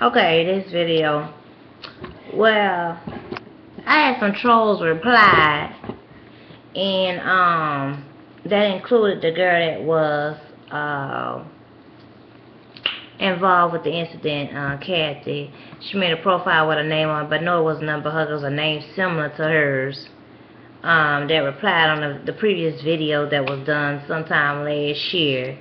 Okay, this video. Well, I had some trolls reply, and that included the girl that was involved with the incident, Kathy. She made a profile with her name on it, but no, it was none but her. It was a name similar to hers. That replied on the previous video that was done sometime last year.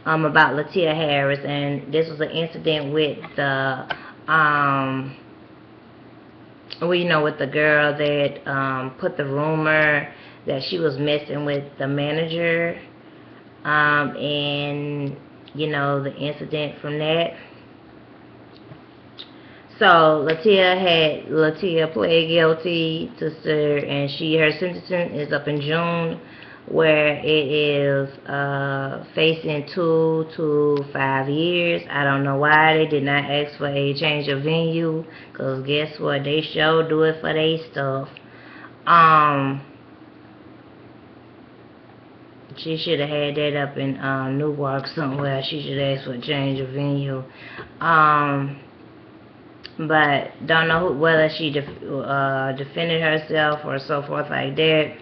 About Letia Harris, and this was an incident with the with the girl that put the rumor that she was messing with the manager, and the incident from that. So Letia pled guilty to sir, and her sentencing is up in June, where it is facing 2 to 5 years. I don't know why they did not ask for a change of venue, because guess what, they sure do it for their stuff. She should have had that up in Newark somewhere. She should ask for a change of venue. But don't know whether she defended herself or so forth like that.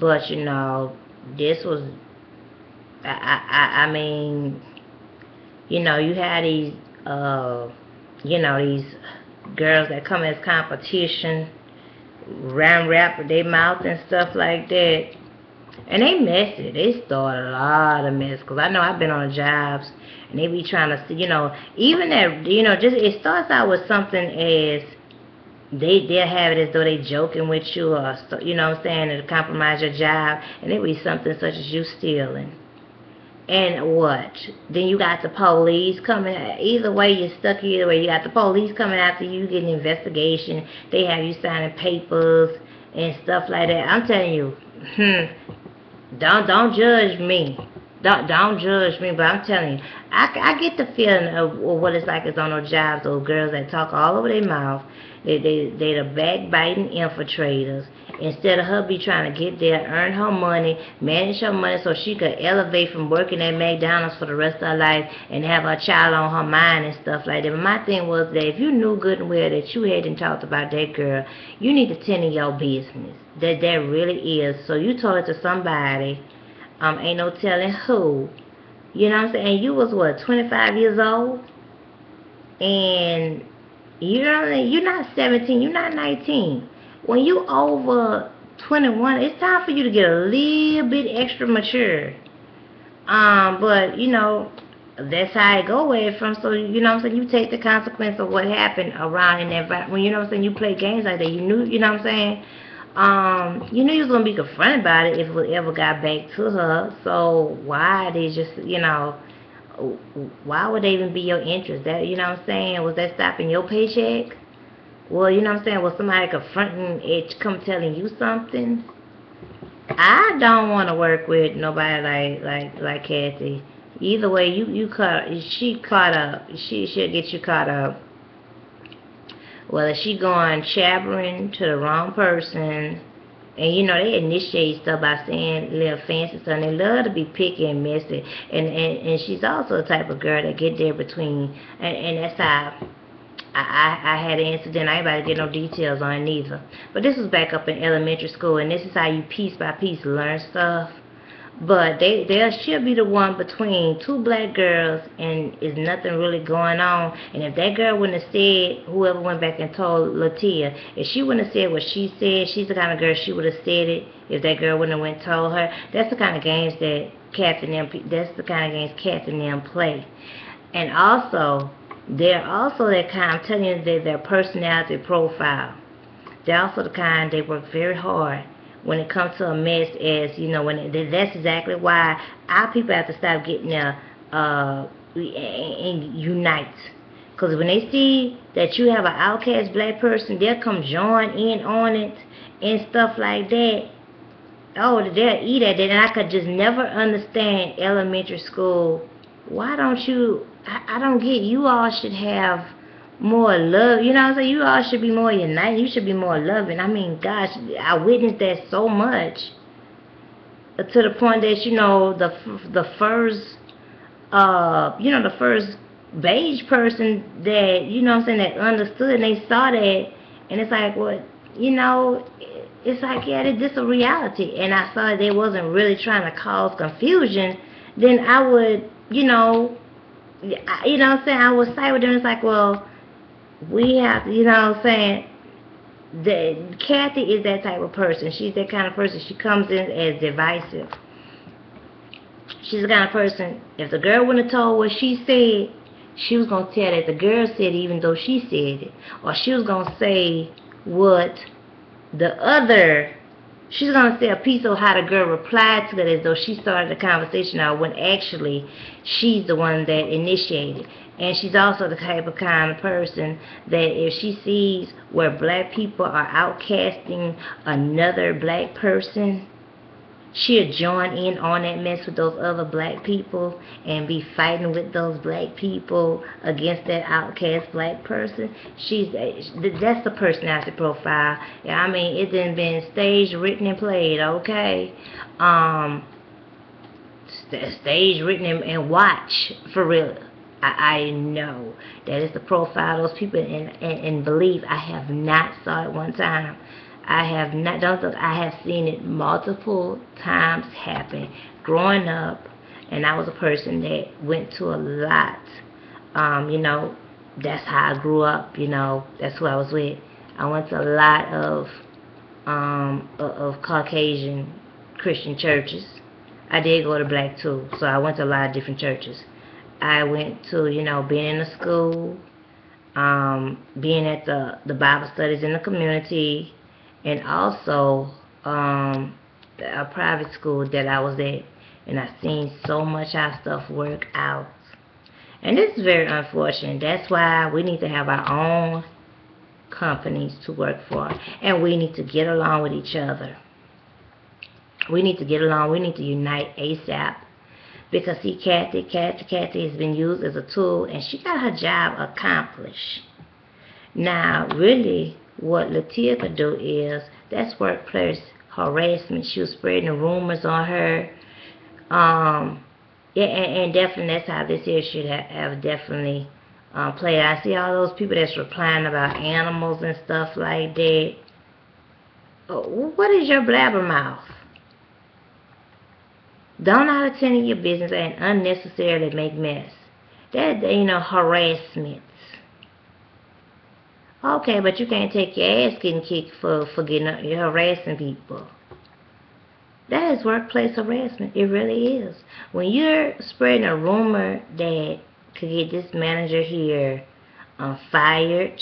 But this was, I mean, you had these, these girls that come as competition, rap with their mouth and stuff like that. And they messy. They start a lot of mess. Because I know I've been on jobs, and they be trying to, even that, just, it starts out with something as, they'll have it as though they joking with you, or, to compromise your job, and it be something such as you stealing. And what? Then you got the police coming. Either way, you're stuck either way. You got the police coming after you, getting an investigation. They have you signing papers and stuff like that. I'm telling you, don't judge me. Don't judge me, but I'm telling you, I get the feeling of what it's like. It's on those jobs, those girls that talk all over their mouth. They the backbiting infiltrators. Instead of her be trying to get there, earn her money, manage her money so she could elevate from working at McDonald's for the rest of her life and have her child on her mind and stuff like that. But my thing was that if you knew good and well that you hadn't talked about that girl, you need to tend to your business. That really is. So you told it to somebody, ain't no telling who. You know what I'm saying? You was what, 25 years old? And you're not 17, you're not 19. When you over 21, it's time for you to get a little bit extra mature. But that's how it go away from. So what I'm saying, you take the consequence of what happened around in that. When what I'm saying, you play games like that, you knew, what I'm saying, you knew you was gonna be confronted about it if it ever got back to her. So why they just, why would they even be your interest? That, what I'm saying, was that stopping your paycheck? Well, what I'm saying, was somebody confronting it, come telling you something? I don't want to work with nobody like Kathy. Either way, she caught up. She'll get you caught up. Whether she going chabbering to the wrong person, and they initiate stuff by saying little fancy stuff, and they love to be picky and messy. And she's also the type of girl that get there between, and that's how I had an incident. I ain't about to get no details on it neither. But this was back up in elementary school, and this is how you piece by piece learn stuff. But there should be the one between two black girls, and is nothing really going on. And if that girl wouldn't have said, whoever went back and told Letia, if she wouldn't have said what she said, she's the kind of girl, she would have said it. If that girl wouldn't have went and told her, that's the kind of games that Kathy and them play. And also, they're also that kind, I'm telling you, their personality profile. They're also the kind, they work very hard when it comes to a mess, as that's exactly why our people have to stop getting there and unite. Because when they see that you have an outcast black person, they'll come join in on it and stuff like that. Oh, they'll eat at it. And I could just never understand elementary school. Why don't you, I don't get, you all should have more love, what I'm saying? You all should be more united. You should be more loving. I mean, gosh, I witnessed that so much, to the point that the first beige person that, you know what I'm saying, that understood, and they saw that, and it's like, well, you know, it's like, yeah, this is a reality, and I saw they wasn't really trying to cause confusion, then I would, you know what I'm saying, I would side with them. It's like, well, we have to, you know what I'm saying, Kathy is that type of person. She's that kind of person. She comes in as divisive. She's the kind of person, if the girl wouldn't have told what she said, she was going to tell that the girl said it even though she said it. Or she was going to say what the other, she's going to say a piece of how the girl replied to it as though she started the conversation out when actually she's the one that initiated. And she's also the type of kind of person that if she sees where black people are outcasting another black person, she'll join in on that mess with those other black people and be fighting with those black people against that outcast black person. That's the personality profile. Yeah, I mean, it done been staged, written, and played. Okay, staged, written, and watch for real. I know that is the profile of those people, and believe I have not saw it one time. I have not, don't think, I have seen it multiple times happen growing up, and I was a person that went to a lot. You know, that's how I grew up. You know, that's who I was with. I went to a lot of Caucasian Christian churches. I did go to black too, so I went to a lot of different churches. I went to, you know, being in the school, being at the Bible studies in the community, and also a private school that I was at, and I seen so much how stuff work out. And this is very unfortunate. That's why we need to have our own companies to work for, and we need to get along with each other. We need to get along. We need to unite ASAP. Because see, Kathy has been used as a tool, and she got her job accomplished. Now, really, what Letia could do is, that's workplace harassment. She was spreading rumors on her. Yeah, and definitely that's how this here should have definitely played out. I see all those people that's replying about animals and stuff like that. What is your blabbermouth? Don't out attend to your business and unnecessarily make mess. That, you know, harassment. Okay, but you can't take your ass getting kicked for you're harassing people. That is workplace harassment. It really is. When you're spreading a rumor that could get this manager here fired,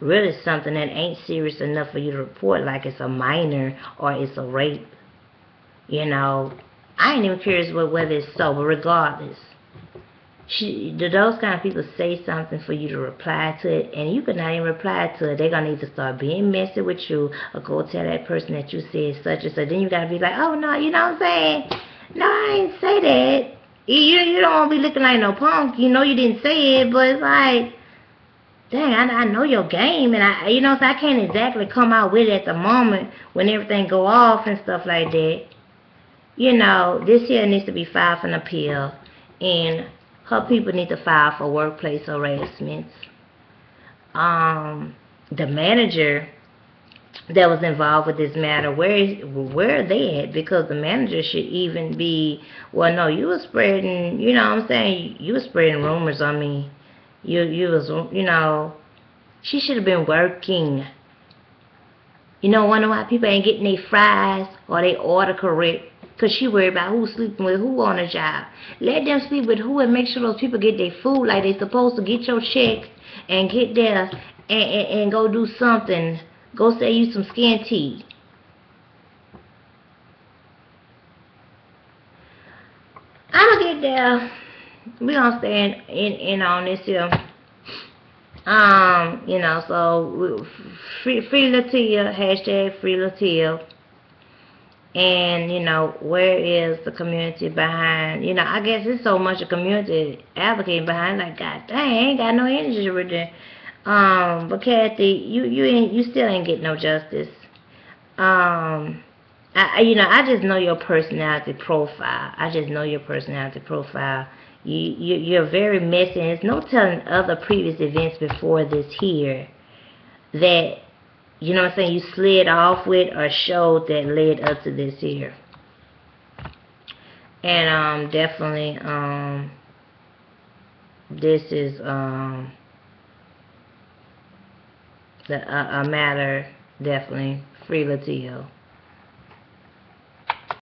really something that ain't serious enough for you to report, like it's a minor or it's a rape, you know, I ain't even curious whether it's so, but regardless, those kind of people say something for you to reply to it, and you could not even reply to it. They're going to either start being messy with you or go tell that person that you said such and such. Then you got to be like, oh, no, you know what I'm saying? No, I ain't say that. You don't want to be looking like no punk. You know you didn't say it, but it's like, dang, I know your game, and I can't exactly come out with it at the moment when everything go off and stuff like that. You know, this here needs to be filed for an appeal, and her people need to file for workplace harassment. The manager that was involved with this matter, where are they at? Because the manager should even be, well, no, you were spreading, you know what I'm saying, you were spreading rumors on me. You was, you know, she should have been working. You know, wonder why people ain't getting their fries or they order correct. Because she worried about who's sleeping with who on the job. Let them sleep with who and make sure those people get their food like they supposed to. Get your check and get there and go do something. Go sell you some skin tea. I'm going to get there. We're going to stay in on this here. You know, so free Letia, hashtag free Letia. And, you know, where is the community behind, you know, I guess it's so much a community advocating behind, like, God dang, I ain't got no energy with it. But Kathy, you still ain't getting no justice. You know, I just know your personality profile. I just know your personality profile. You're very messy, and there's no telling other previous events before this here that, you know what I'm saying, you slid off with or showed that led up to this here. And definitely this is a matter, definitely free Letia.